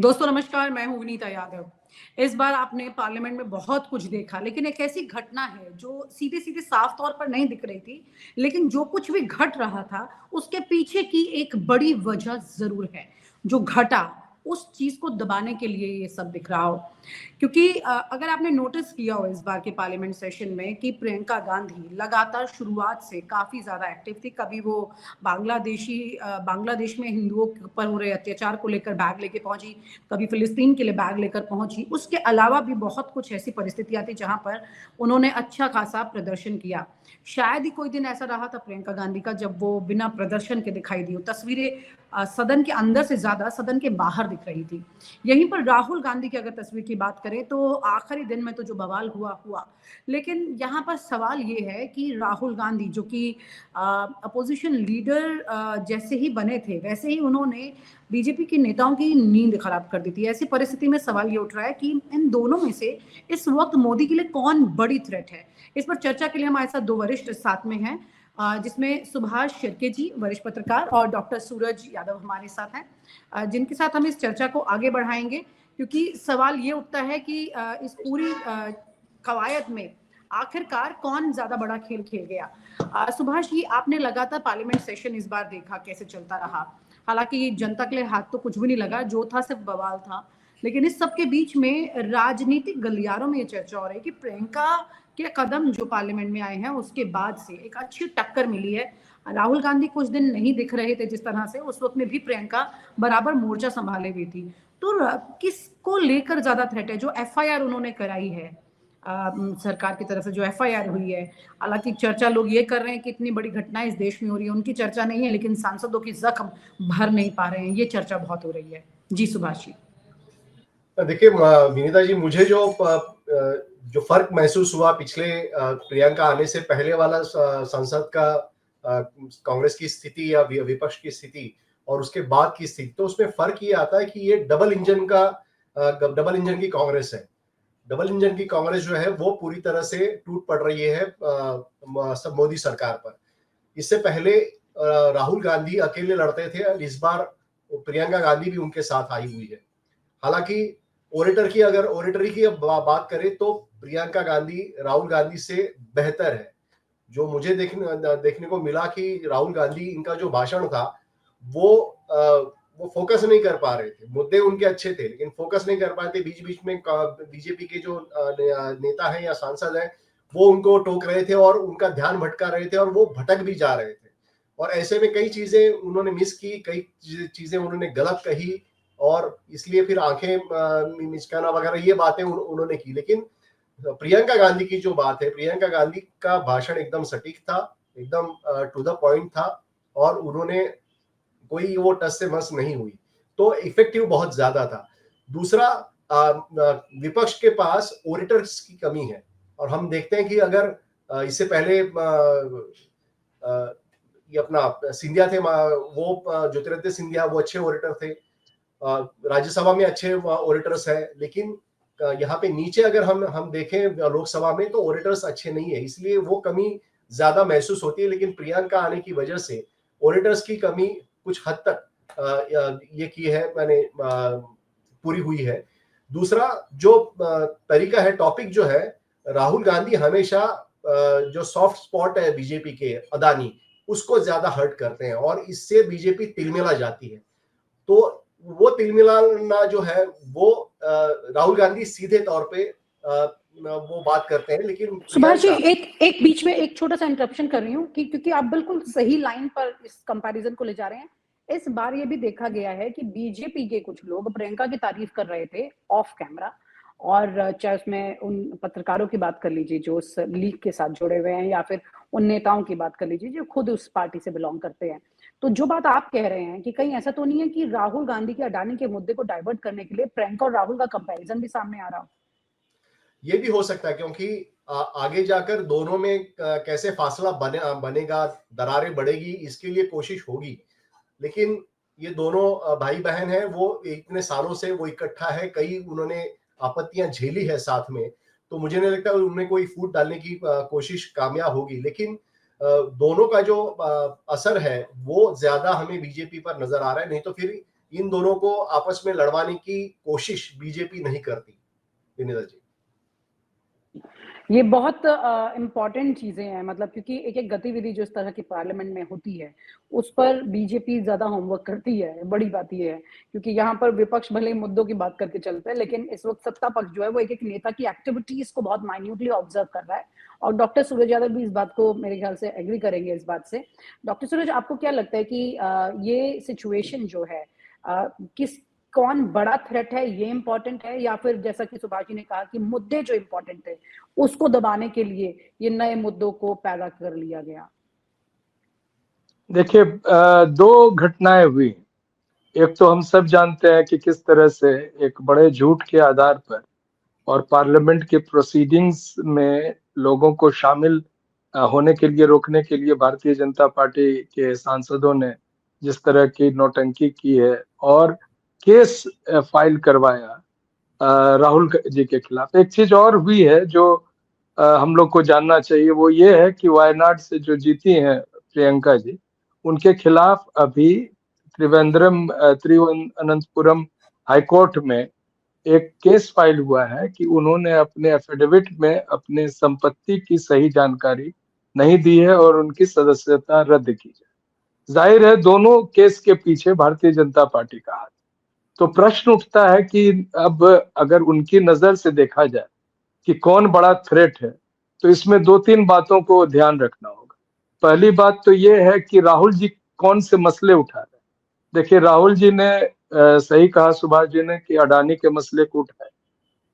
दोस्तों नमस्कार, मैं हूँ विनीता यादव। इस बार आपने पार्लियामेंट में बहुत कुछ देखा, लेकिन एक ऐसी घटना है जो सीधे-सीधे साफ तौर पर नहीं दिख रही थी, लेकिन जो कुछ भी घट रहा था, उसके पीछे की एक बड़ी वजह ज़रूर है। जो घटा, उस चीज़ को दबाने के लिए ये सब दिख रहा हो। क्योंकि अगर आपने नोटिस किया हो इस बार के पार्लियामेंट सेशन में कि प्रियंका गांधी लगातार शुरुआत से काफ़ी ज़्यादा एक्टिव थी। कभी वो बांग्लादेश में हिंदुओं के ऊपर हो रहे अत्याचार को लेकर बैग लेके पहुंची, कभी फिलिस्तीन के लिए बैग लेकर पहुंची। उसके अलावा भी बहुत कुछ ऐसी परिस्थितियां थी जहां पर उन्होंने अच्छा खासा प्रदर्शन किया। शायद ही कोई दिन ऐसा रहा था प्रियंका गांधी का जब वो बिना प्रदर्शन के दिखाई दी हो। तस्वीरें सदन के अंदर से ज्यादा सदन के बाहर दिख रही थी। यहीं पर राहुल गांधी की अगर तस्वीर की बात करें तो आखिरी दिन में तो जो बवाल हुआ हुआ, लेकिन यहाँ पर सवाल ये है कि राहुल गांधी जो कि अपोजिशन लीडर जैसे ही बने थे, वैसे ही उन्होंने बीजेपी के नेताओं की नींद खराब कर दी थी। ऐसी परिस्थिति में सवाल ये उठ रहा है कि इन दोनों में से इस वक्त मोदी के लिए कौन बड़ी थ्रेट है। इस पर चर्चा के लिए हमारे साथ दो वरिष्ठ साथ में हैं, जिसमें सुभाष शिर्के जी वरिष्ठ पत्रकार और डॉक्टर सूरज यादव हमारे साथ हैं, जिनके साथ हम इस चर्चा को आगे बढ़ाएंगे। क्योंकि सवाल ये उठता है कि इस पूरी कवायद में आखिरकार कौन ज्यादा बड़ा खेल खेल गया। सुभाष जी, आपने लगातार पार्लियामेंट सेशन इस बार देखा कैसे चलता रहा। हालांकि जनता के लिए हाथ तो कुछ भी नहीं लगा, जो था सिर्फ बवाल था। लेकिन इस सब के बीच में राजनीतिक गलियारों में ये चर्चा हो रही है कि प्रियंका के कदम जो पार्लियामेंट में आए हैं उसके बाद से एक अच्छी टक्कर मिली है। राहुल गांधी कुछ दिन नहीं दिख रहे थे जिस तरह से, उस वक्त में भी प्रियंका बराबर मोर्चा संभाले हुई थी। तो किसको लेकर ज्यादा थ्रेट है? जो एफआईआर उन्होंने कराई है सरकार की तरफ से, जो एफआईआर हुई है। हालांकि चर्चा लोग ये कर रहे हैं कि इतनी बड़ी घटनाएं इस देश में हो रही है, उनकी चर्चा नहीं है, लेकिन सांसदों की जख्म भर नहीं पा रहे हैं, ये चर्चा बहुत हो रही है। जी सुभाष जी। देखिए विनीता जी, मुझे जो फर्क महसूस हुआ पिछले प्रियंका आने से पहले वाला संसद का कांग्रेस की स्थिति या विपक्ष की स्थिति और उसके बाद की स्थिति, तो उसमें फर्क ये आता है कि ये डबल इंजन की कांग्रेस है। डबल इंजन की कांग्रेस जो है वो पूरी तरह से टूट पड़ रही है सब मोदी सरकार पर। इससे पहले राहुल गांधी अकेले लड़ते थे, इस बार प्रियंका गांधी भी उनके साथ आई हुई है। हालांकि ओरेटरी की बात करें तो प्रियंका गांधी राहुल गांधी से बेहतर है। जो मुझे देखने को मिला कि राहुल गांधी, इनका जो भाषण था वो फोकस नहीं कर पा रहे थे। मुद्दे उनके अच्छे थे लेकिन फोकस नहीं कर पाए थे। बीच बीच में बीजेपी के जो नेता हैं या सांसद हैं वो उनको टोक रहे थे और उनका ध्यान भटका रहे थे और वो भटक भी जा रहे थे। और ऐसे में कई चीजें उन्होंने मिस की, कई चीजें उन्होंने गलत कही और इसलिए फिर आंखें मिचकाना वगैरह ये बातें उन्होंने की। लेकिन प्रियंका गांधी की जो बात है, प्रियंका गांधी का भाषण एकदम सटीक था, एकदम टू द पॉइंट था और उन्होंने कोई वो टस से मस नहीं हुई, तो इफेक्टिव बहुत ज्यादा था। दूसरा, विपक्ष के पास ओरेटर्स की कमी है और हम देखते हैं कि अगर इससे पहले ये अपना सिंधिया थे, वो ज्योतिरादित्य सिंधिया, वो अच्छे ओरेटर थे। राज्यसभा में अच्छे ओरेटर्स है, लेकिन यहाँ पे नीचे अगर हम देखें लोकसभा में तो ओरेटर्स अच्छे नहीं है, इसलिए वो कमी ज्यादा महसूस होती है। लेकिन प्रियंका आने की वजह से ओरेटर्स की कमी कुछ हद तक ये की है, मैंने पूरी हुई है। दूसरा जो तरीका है, टॉपिक जो है, राहुल गांधी हमेशा जो सॉफ्ट स्पॉट है बीजेपी के, अदानी, उसको ज्यादा हर्ट करते हैं और इससे बीजेपी तिलमिला जाती है। तो वो तिलमिलाना जो है वो राहुल गांधी सीधे तौर पे वो बात करते हैं, लेकिन सुभाष जी, एक बीच में एक छोटा सा इंटरप्शन कर रही हूँ कि क्योंकि आप बिल्कुल सही लाइन पर इस कंपैरिजन को ले जा रहे हैं। इस बार ये भी देखा गया है कि बीजेपी के कुछ लोग प्रियंका की तारीफ कर रहे थे ऑफ कैमरा, और चाहे उसमें उन पत्रकारों की बात कर लीजिए जो उस लीग के साथ जुड़े हुए हैं, या फिर उन नेताओं की बात कर लीजिए जो खुद उस पार्टी से बिलोंग करते हैं। तो जो बात आप कह रहे हैं कि कहीं ऐसा तो नहीं है कि राहुल गांधी के अडानी के मुद्दे को डाइवर्ट करने के लिए प्रियंका और राहुल का कंपैरिजन भी सामने आ रहा हो? ये भी हो सकता है, क्योंकि आगे जाकर दोनों में कैसे फासला बनेगा, दरारें बढ़ेगी, इसके लिए कोशिश होगी। लेकिन ये दोनों भाई बहन हैं, वो इतने सालों से वो इकट्ठा है, कई उन्होंने आपत्तियां झेली है साथ में, तो मुझे नहीं लगता उनमें कोई फूट डालने की कोशिश कामयाब होगी। लेकिन दोनों का जो असर है वो ज्यादा हमें बीजेपी पर नजर आ रहा है। नहीं तो फिर इन दोनों को आपस में लड़वाने की कोशिश बीजेपी नहीं करती। विनीता जी, ये बहुत इम्पॉर्टेंट चीजें हैं, मतलब क्योंकि एक एक गतिविधि जो इस तरह की पार्लियामेंट में होती है उस पर बीजेपी ज्यादा होमवर्क करती है। बड़ी बात ये है क्योंकि यहाँ पर विपक्ष भले ही मुद्दों की बात करके चलता है, लेकिन इस वक्त सत्ता पक्ष जो है वो एक एक नेता की एक्टिविटीज को बहुत माइन्यूटली ऑब्जर्व कर रहा है। और डॉक्टर सूरज यादव भी इस बात को मेरे ख्याल से एग्री करेंगे इस बात से। डॉक्टर सूरज, आपको क्या लगता है कि ये सिचुएशन जो है किस कौन बड़ा थ्रेट है, ये इंपॉर्टेंट है, या फिर जैसा कि सुभाष जी ने कहा कि मुद्दे जो इंपॉर्टेंट है उसको दबाने के लिए ये नए मुद्दों को पैदा कर लिया गया? देखिए, दो घटनाएं हुई। एक तो हम सब जानते हैं कि किस तरह से एक बड़े झूठ के आधार पर और पार्लियामेंट के प्रोसीडिंग्स में लोगों को शामिल होने के लिए रोकने के लिए भारतीय जनता पार्टी के सांसदों ने जिस तरह की नौटंकी की है और केस फाइल करवाया राहुल जी के खिलाफ। एक चीज और हुई है जो हम लोग को जानना चाहिए, वो ये है कि वायनाड से जो जीती हैं प्रियंका जी, उनके खिलाफ अभी तिरुवनंतपुरम हाईकोर्ट में एक केस फाइल हुआ है कि उन्होंने अपने एफिडेविट में अपने संपत्ति की सही जानकारी नहीं दी है और उनकी सदस्यता रद्द की जाए। जाहिर है दोनों केस के पीछे भारतीय जनता पार्टी का हाथ। तो प्रश्न उठता है कि अब अगर उनकी नजर से देखा जाए कि कौन बड़ा थ्रेट है, तो इसमें दो तीन बातों को ध्यान रखना होगा। पहली बात तो ये है कि राहुल जी कौन से मसले उठा रहे हैं। देखिए, राहुल जी ने सही कहा सुभाष जी ने कि अडानी के मसले को उठाया।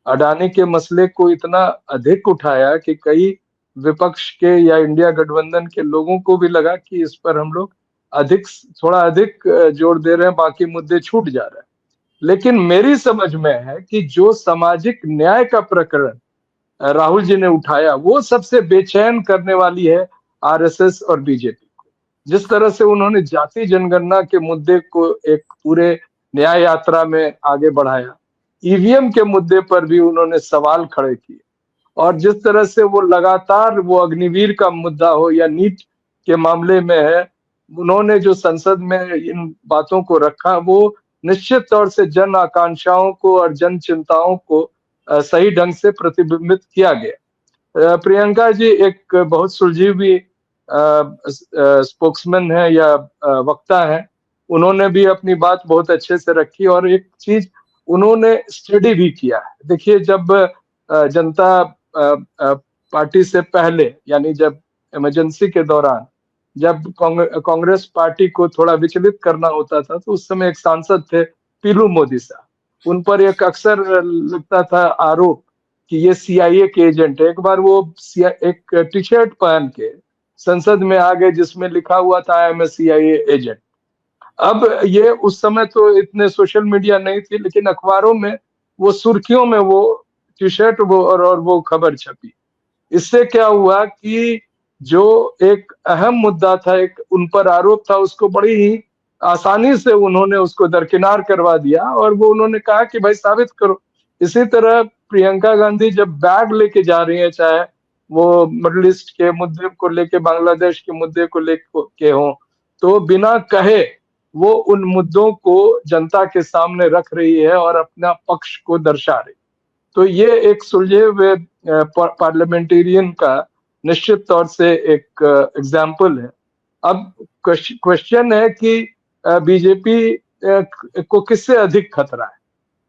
अडानी के मसले को इतना अधिक उठाया कि कई विपक्ष के या इंडिया गठबंधन के लोगों को भी लगा कि इस पर हम लोग थोड़ा अधिक जोर दे रहे हैं, बाकी मुद्दे छूट जा रहे हैं। लेकिन मेरी समझ में है कि जो सामाजिक न्याय का प्रकरण राहुल जी ने उठाया वो सबसे बेचैन करने वाली है आरएसएस और बीजेपी को। जिस तरह से उन्होंने जाति जनगणना के मुद्दे को एक पूरे न्याय यात्रा में आगे बढ़ाया, ईवीएम के मुद्दे पर भी उन्होंने सवाल खड़े किए, और जिस तरह से वो लगातार वो अग्निवीर का मुद्दा हो या नीट के मामले में है, उन्होंने जो संसद में इन बातों को रखा वो निश्चित तौर से जन आकांक्षाओं को और जन चिंताओं को सही ढंग से प्रतिबिंबित किया गया। प्रियंका जी एक बहुत सुलझी हुई स्पोक्समैन है या वक्ता है। उन्होंने भी अपनी बात बहुत अच्छे से रखी और एक चीज उन्होंने स्टडी भी किया है। देखिए, जब जनता पार्टी से पहले, यानी जब इमरजेंसी के दौरान जब कांग्रेस पार्टी को थोड़ा विचलित करना होता था तो उस समय एक सांसद थे पीलू मोदी साहब, उन पर एक अक्सर लगता था आरोप कि ये सीआईए के एजेंट है। एक बार वो एक टी शर्ट पहन के संसद में आ गए जिसमें लिखा हुआ था I am a CIA agent. अब ये उस समय तो इतने सोशल मीडिया नहीं थी, लेकिन अखबारों में वो सुर्खियों में वो टी शर्ट और वो खबर छपी। इससे क्या हुआ कि जो एक अहम मुद्दा था, एक उन पर आरोप था, उसको बड़ी ही आसानी से उन्होंने उसको दरकिनार करवा दिया और वो उन्होंने कहा कि भाई साबित करो। इसी तरह प्रियंका गांधी जब बैग लेके जा रही है, चाहे वो मिडिल ईस्ट के मुद्दे को लेके, बांग्लादेश के मुद्दे को लेके हो, तो बिना कहे वो उन मुद्दों को जनता के सामने रख रही है और अपना पक्ष को दर्शा रही। तो ये एक सुलझे हुए पार्लियामेंटेरियन का निश्चित तौर से एक एग्जाम्पल है। अब क्वेश्चन है कि बीजेपी को किससे अधिक खतरा है।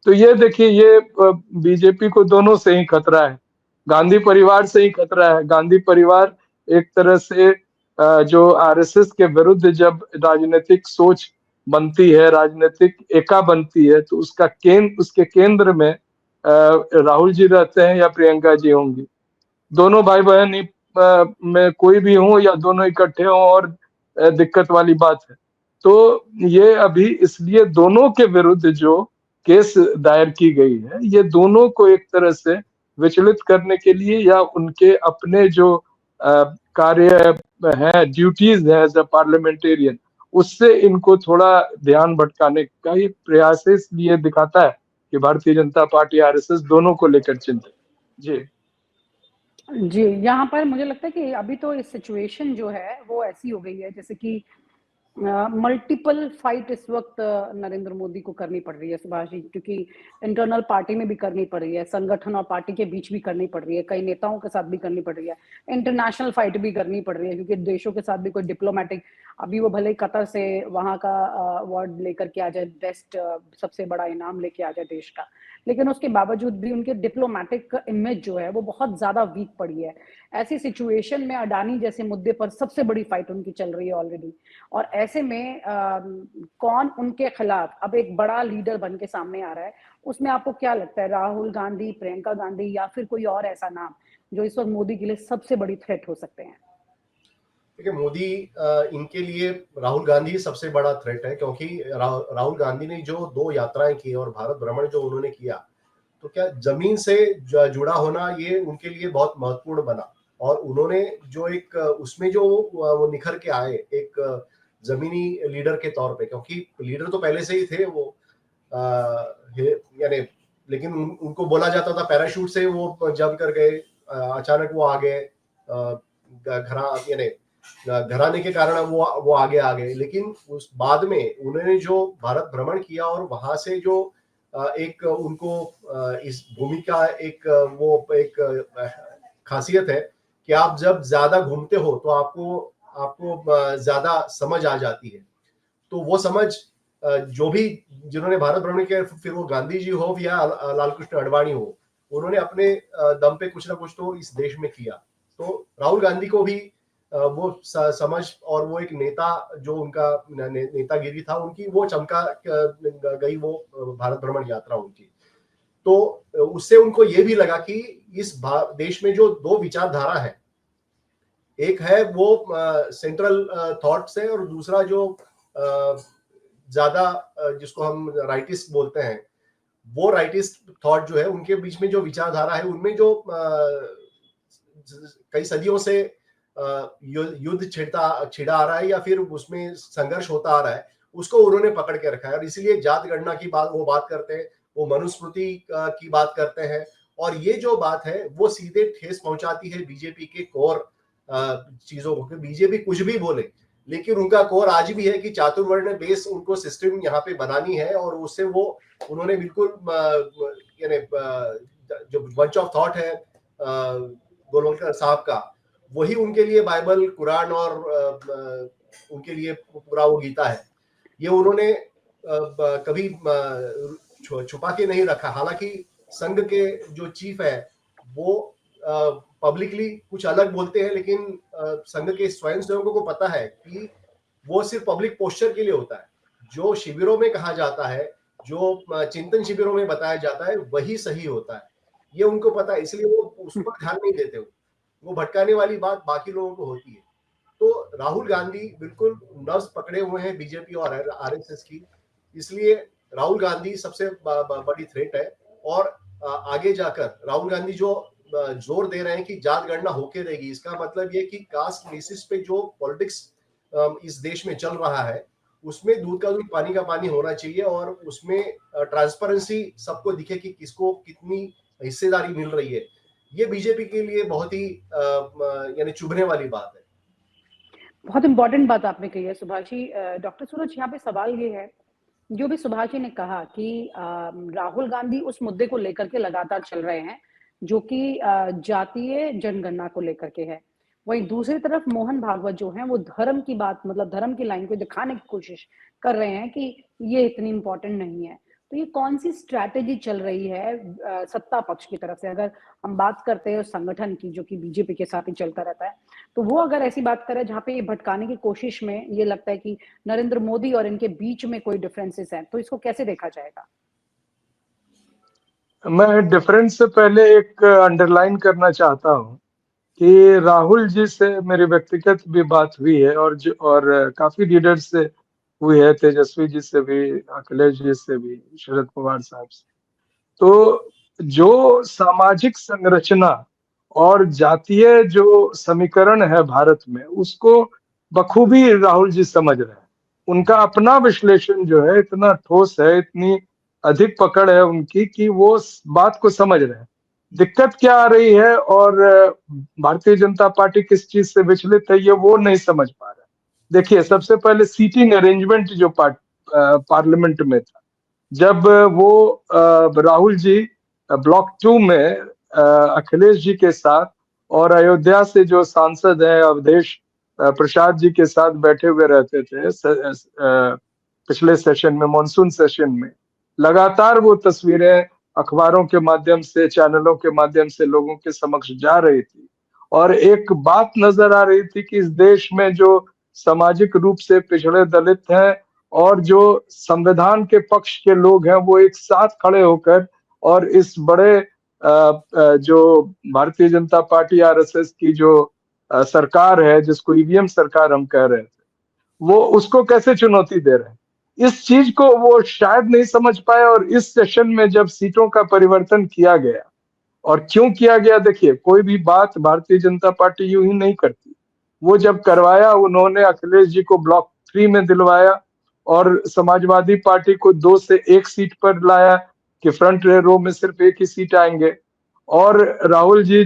तो ये देखिए, ये बीजेपी को दोनों से ही खतरा है। गांधी परिवार से ही खतरा है। गांधी परिवार एक तरह से जो आरएसएस के विरुद्ध जब राजनीतिक सोच बनती है, राजनीतिक एका बनती है, तो उसके केंद्र में राहुल जी रहते हैं या प्रियंका जी होंगी। दोनों भाई बहन में कोई भी हो या दोनों इकट्ठे हो और दिक्कत वाली बात है। तो ये अभी इसलिए दोनों के विरुद्ध जो केस दायर की गई है, ये दोनों को एक तरह से विचलित करने के लिए या उनके अपने जो कार्य है, ड्यूटीज है एज अ पार्लियामेंटेरियन, उससे इनको थोड़ा ध्यान भटकाने का ये प्रयास है। इसलिए दिखाता है कि भारतीय जनता पार्टी आरएसएस दोनों को लेकर चिंतित। जी जी, यहाँ पर मुझे लगता है कि अभी तो इस सिचुएशन जो है वो ऐसी हो गई है जैसे कि मल्टीपल फाइट इस वक्त नरेंद्र मोदी को करनी पड़ रही है सुभाष जी, क्योंकि इंटरनल पार्टी में भी करनी पड़ रही है, संगठन और पार्टी के बीच भी करनी पड़ रही है, कई नेताओं के साथ भी करनी पड़ रही है, इंटरनेशनल फाइट भी करनी पड़ रही है, क्योंकि देशों के साथ भी कोई डिप्लोमेटिक, अभी वो भले ही कतर से वहां का अवार्ड लेकर के आ जाए, बेस्ट सबसे बड़ा इनाम लेके आ जाए देश का, लेकिन उसके बावजूद भी उनके डिप्लोमेटिक इमेज जो है वो बहुत ज्यादा वीक पड़ी है। ऐसी सिचुएशन में अडानी जैसे मुद्दे पर सबसे बड़ी फाइट उनकी चल रही है ऑलरेडी, और ऐसे में कौन उनके खिलाफ अब एक बड़ा लीडर बन के सामने आ रहा है, उसमें आपको क्या लगता है, राहुल गांधी, प्रियंका गांधी, या फिर कोई और ऐसा नाम जो इस वक्त मोदी के लिए सबसे बड़ी थ्रेट हो सकते हैं? देखिए, मोदी इनके लिए राहुल गांधी सबसे बड़ा थ्रेट है, क्योंकि राहुल गांधी ने जो 2 यात्राएं की और भारत भ्रमण जो उन्होंने किया, तो क्या जमीन से जुड़ा होना ये उनके लिए बहुत महत्वपूर्ण बना। और उन्होंने जो एक उसमें जो वो निखर के आए एक जमीनी लीडर के तौर पे, क्योंकि लीडर तो पहले से ही थे वो, यानी, लेकिन उनको बोला जाता था पैराशूट से वो जंप कर गए, अचानक वो आ गए, घराने के कारण वो आगे आ गए। लेकिन उस बाद में उन्होंने जो भारत भ्रमण किया और वहां से जो एक उनको इस भूमि का एक खासियत है कि आप जब ज्यादा घूमते हो तो आपको ज्यादा समझ आ जाती है। तो वो समझ जो भी जिन्होंने भारत भ्रमण किया, फिर वो गांधी जी हो या लाल कृष्ण आडवाणी हो, उन्होंने अपने दम पे कुछ ना कुछ तो इस देश में किया। तो राहुल गांधी को भी वो समझ और वो एक नेता जो उनका नेतागिरी था उनकी, वो चमका गई वो भारत भ्रमण यात्रा उनकी। तो उससे उनको ये भी लगा कि इस देश में जो 2 विचारधारा है, एक है वो सेंट्रल थॉट से, और दूसरा जो ज्यादा जिसको हम राइटिस्ट बोलते हैं, वो राइटिस्ट थॉट जो है, उनके बीच में जो विचारधारा है, उनमें जो कई सदियों से युद्ध छिड़ा आ रहा है या फिर उसमें संघर्ष होता आ रहा है, उसको उन्होंने पकड़ के रखा है। और इसीलिए जात गणना की बात करते हैं, वो मनुस्मृति की बात करते हैं, और ये जो बात है वो सीधे ठेस पहुंचाती है बीजेपी के कोर चीजों को। बीजेपी कुछ भी बोले, लेकिन उनका कोर आज भी है कि चातुर्वर्ण बेस उनको सिस्टम यहाँ पे बनानी है, और उससे वो उन्होंने बिल्कुल यानी जो बंच ऑफ थॉट है गोलवलकर साहब का, वही उनके लिए बाइबल, कुरान और उनके लिए पूरा वो गीता है। ये उन्होंने कभी छुपा के नहीं रखा। हालांकि संघ के जो चीफ है वो पब्लिकली कुछ अलग बोलते हैं, लेकिन संघ के स्वयंसेवकों को पता है कि वो सिर्फ पब्लिक पोस्चर के लिए होता है। जो शिविरों में कहा जाता है, जो चिंतन शिविरों में बताया जाता है, वही सही होता है, ये उनको पता है, इसलिए वो उस पर ध्यान नहीं देते। वो भटकाने वाली बात बाकी लोगों को होती है। तो राहुल गांधी बिल्कुल नर्व्स पकड़े हुए हैं बीजेपी और आरएसएस की, इसलिए राहुल गांधी सबसे बड़ी थ्रेट है। और आगे जाकर राहुल गांधी जो जोर दे रहे हैं कि जात गणना होके रहेगी, इसका मतलब ये कि कास्ट बेसिस पे जो पॉलिटिक्स इस देश में चल रहा है, उसमें दूध का दूध पानी का पानी होना चाहिए, और उसमें ट्रांसपेरेंसी सबको दिखे कि किसको कितनी हिस्सेदारी मिल रही है। ये बीजेपी के लिए बहुत ही यानी चुभने वाली बात है। बहुत इंपॉर्टेंट बात आपने कही है सुभाष जी। डॉक्टर सूरज, यहाँ पे सवाल ये है, जो भी सुभाष जी ने कहा कि राहुल गांधी उस मुद्दे को लेकर के लगातार चल रहे हैं जो कि जातीय जनगणना को लेकर के है, वहीं दूसरी तरफ मोहन भागवत जो हैं वो धर्म की बात, मतलब धर्म की लाइन को दिखाने की कोशिश कर रहे हैं कि ये इतनी इंपॉर्टेंट नहीं है। तो ये कौन सी स्ट्रैटेजी चल रही है सत्ता पक्ष की तरफ से? अगर हम बात करते हैं संगठन की, जो कि बीजेपी के साथ ही चलता रहता है, तो वो अगर ऐसी बात करे जहाँ पे ये भटकाने की कोशिश में ये लगता है कि नरेंद्र मोदी और इनके बीच में कोई डिफरेंसेस हैं, तो इसको कैसे देखा जाएगा? मैं डिफरेंस से पहले एक अंडरलाइन करना चाहता हूँ कि राहुल जी से मेरी व्यक्तिगत भी बात हुई है, और काफी लीडर्स से हुई है, तेजस्वी जी से भी, अखिलेश जी से भी, शरद पवार साहब से। तो जो सामाजिक संरचना और जातीय जो समीकरण है भारत में, उसको बखूबी राहुल जी समझ रहे हैं। उनका अपना विश्लेषण जो है इतना ठोस है, इतनी अधिक पकड़ है उनकी कि वो बात को समझ रहे हैं दिक्कत क्या आ रही है, और भारतीय जनता पार्टी किस चीज से विचलित है, ये वो नहीं समझ पा रहे। देखिए सबसे पहले सीटिंग अरेंजमेंट जो पार्लियामेंट में था, जब वो राहुल जी ब्लॉक 2 में अखिलेश जी के साथ और अयोध्या से जो सांसद है अवधेश प्रसाद जी के साथ बैठे हुए रहते थे पिछले सेशन में, मॉनसून सेशन में, लगातार वो तस्वीरें अखबारों के माध्यम से, चैनलों के माध्यम से लोगों के समक्ष जा रही थी और एक बात नजर आ रही थी कि इस देश में जो सामाजिक रूप से पिछड़े दलित हैं और जो संविधान के पक्ष के लोग हैं वो एक साथ खड़े होकर और इस बड़े जो भारतीय जनता पार्टी आरएसएस की जो सरकार है, जिसको ईवीएम सरकार हम कह रहे थे, वो उसको कैसे चुनौती दे रहे हैं, इस चीज को वो शायद नहीं समझ पाए। और इस सेशन में जब सीटों का परिवर्तन किया गया, और क्यों किया गया, देखिए कोई भी बात भारतीय जनता पार्टी यूं ही नहीं करती। वो जब करवाया, उन्होंने अखिलेश जी को ब्लॉक 3 में दिलवाया और समाजवादी पार्टी को 2 से 1 सीट पर लाया कि फ्रंट रो में सिर्फ 1 ही सीट आएंगे, और राहुल जी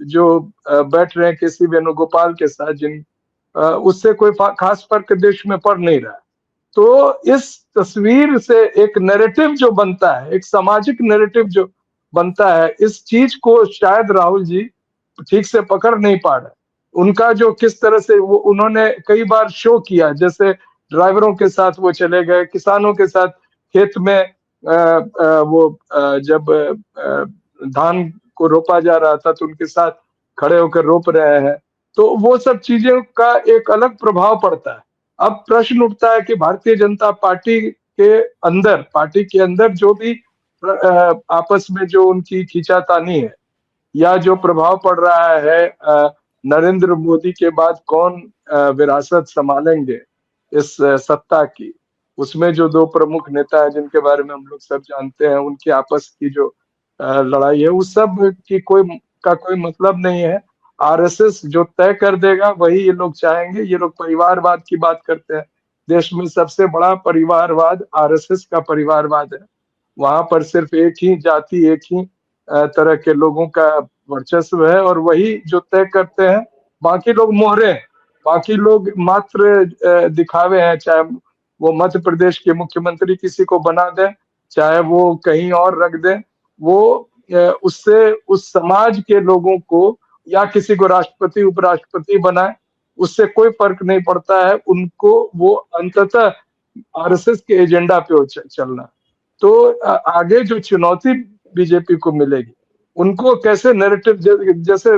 जो बैठ रहे हैं केसी वेणुगोपाल के साथ, जिन उससे कोई खास फर्क देश में पड़ नहीं रहा। तो इस तस्वीर से एक नैरेटिव जो बनता है, एक सामाजिक नैरेटिव जो बनता है, इस चीज को शायद राहुल जी ठीक से पकड़ नहीं पा रहे। उनका जो किस तरह से वो उन्होंने कई बार शो किया, जैसे ड्राइवरों के साथ वो चले गए, किसानों के साथ खेत में जब धान को रोपा जा रहा था तो उनके साथ खड़े होकर रोप रहे हैं, तो वो सब चीजों का एक अलग प्रभाव पड़ता है। अब प्रश्न उठता है कि भारतीय जनता पार्टी के अंदर जो भी आपस में जो उनकी खींचातानी है या जो प्रभाव पड़ रहा है, नरेंद्र मोदी के बाद कौन विरासत संभालेंगे इस सत्ता की, उसमें जो 2 प्रमुख नेता है जिनके बारे में हम लोग सब जानते हैं, उनकी आपस की जो लड़ाई है, उस सब की कोई मतलब नहीं है। आरएसएस जो तय कर देगा वही ये लोग चाहेंगे। ये लोग परिवारवाद की बात करते हैं, देश में सबसे बड़ा परिवारवाद आरएसएस का परिवारवाद है। वहां पर सिर्फ एक ही जाति, एक ही तरह के लोगों का वर्चस्व है और वही जो तय करते हैं। बाकी लोग मोहरे हैं, बाकी लोग मात्र दिखावे हैं, चाहे वो मध्य प्रदेश के मुख्यमंत्री किसी को बना दें, चाहे वो कहीं और रख दें, वो उससे उस समाज के लोगों को या किसी को राष्ट्रपति उपराष्ट्रपति बनाए, उससे कोई फर्क नहीं पड़ता है उनको। वो अंततः आरएसएस के एजेंडा पे चलना। तो आगे जो चुनौती बीजेपी को मिलेगी, उनको कैसे नैरेटिव, जैसे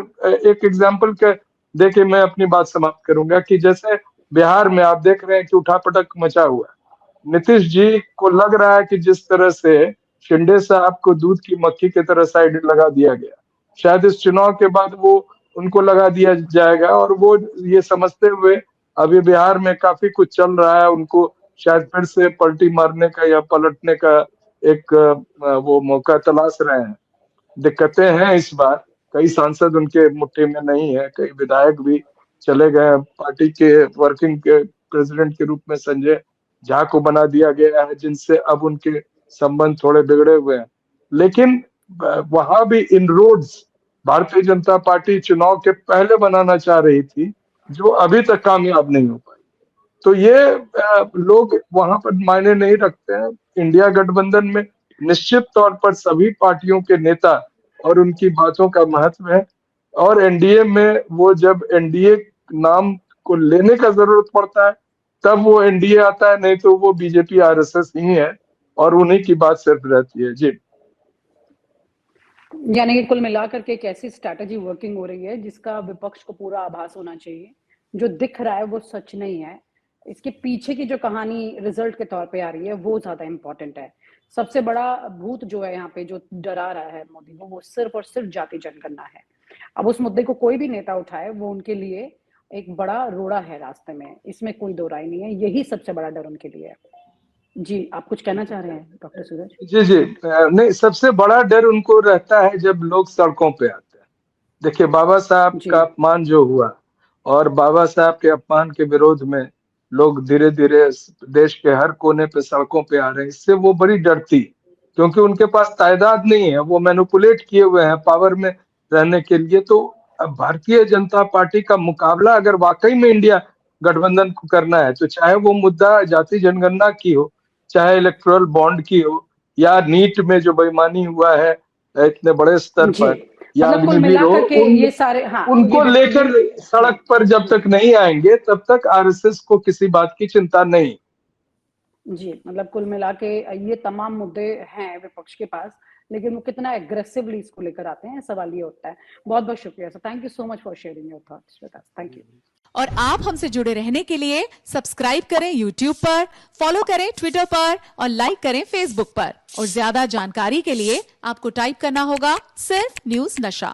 एक एग्जांपल के देके मैं अपनी बात समाप्त करूंगा कि जैसे बिहार में आप देख रहे हैं कि उठापटक मचा हुआ है। नीतीश जी को लग रहा है कि जिस तरह से शिंदे साहब को दूध की मक्खी की तरह साइड लगा दिया गया, शायद इस चुनाव के बाद वो उनको लगा दिया जाएगा और वो ये समझते हुए अभी बिहार में काफी कुछ चल रहा है, उनको शायद फिर से पलटी मारने का या पलटने का एक वो मौका तलाश रहे हैं। दिक्कतें हैं इस बार, कई सांसद उनके मुट्ठी में नहीं है, कई विधायक भी चले गए। पार्टी के वर्किंग के प्रेसिडेंट के रूप में संजय झा को बना दिया गया है, जिनसे अब उनके संबंध थोड़े बिगड़े हुए हैं। लेकिन वहां भी इनरोड्स भारतीय जनता पार्टी चुनाव के पहले बनाना चाह रही थी, जो अभी तक कामयाब नहीं हो पाई। तो ये लोग वहां पर मायने नहीं रखते हैं। इंडिया गठबंधन में निश्चित तौर पर सभी पार्टियों के नेता और उनकी बातों का महत्व है, और एनडीए में वो जब एनडीए नाम को लेने का जरूरत पड़ता है तब वो एनडीए आता है, नहीं तो वो बीजेपी आरएसएस ही है और उन्हीं की बात सिर्फ रहती है। जी, यानी कि कुल मिलाकर के एक ऐसी स्ट्रैटेजी वर्किंग हो रही है जिसका विपक्ष को पूरा आभास होना चाहिए, जो दिख रहा है वो सच नहीं है। इसके पीछे की जो कहानी रिजल्ट के तौर पे आ रही है वो ज्यादा इंपॉर्टेंट है। सबसे बड़ा भूत जो है यहाँ पे जो डरा रहा है मोदी को, वो सिर्फ और सिर्फ जाति जनगणना है। अब उस मुद्दे को कोई भी नेता उठाए वो उनके लिए एक बड़ा रोड़ा है रास्ते में, इसमें कोई दो राय नहीं है। यही सबसे बड़ा डर उनके लिए है। जी, आप कुछ कहना चाह रहे हैं डॉक्टर सूरज? जी, नहीं, सबसे बड़ा डर उनको रहता है जब लोग सड़कों पे आते हैं। देखिए बाबा साहब का अपमान जो हुआ, और बाबा साहब के अपमान के विरोध में लोग धीरे धीरे देश के हर कोने पे सड़कों पे आ रहे हैं, इससे वो बड़ी डरती, क्योंकि उनके पास तादाद नहीं है, वो मैनिपुलेट किए हुए हैं पावर में रहने के लिए। तो भारतीय जनता पार्टी का मुकाबला अगर वाकई में इंडिया गठबंधन को करना है, तो चाहे वो मुद्दा जाति जनगणना की हो, चाहे इलेक्टोरल बॉन्ड की हो, या नीट में जो बेईमानी हुआ है इतने बड़े स्तर जी, पर, या मतलब कुल अग्निवीर हो, मिलाकर के ये सारे, हाँ, उनको ये लेकर सड़क पर जब तक नहीं आएंगे तब तक आरएसएस को किसी बात की चिंता नहीं। जी, मतलब कुल मिला के ये तमाम मुद्दे हैं विपक्ष के पास, लेकिन वो कितना एग्रेसिवली इसको लेकर आते हैं, सवाल ये उठता है। बहुत बहुत शुक्रिया sir, thank you so much for sharing your thoughts with us, thank you. और आप हमसे जुड़े रहने के लिए सब्सक्राइब करें YouTube पर, फॉलो करें Twitter पर और लाइक करें Facebook पर। और ज्यादा जानकारी के लिए आपको टाइप करना होगा सिर्फ न्यूज नशा।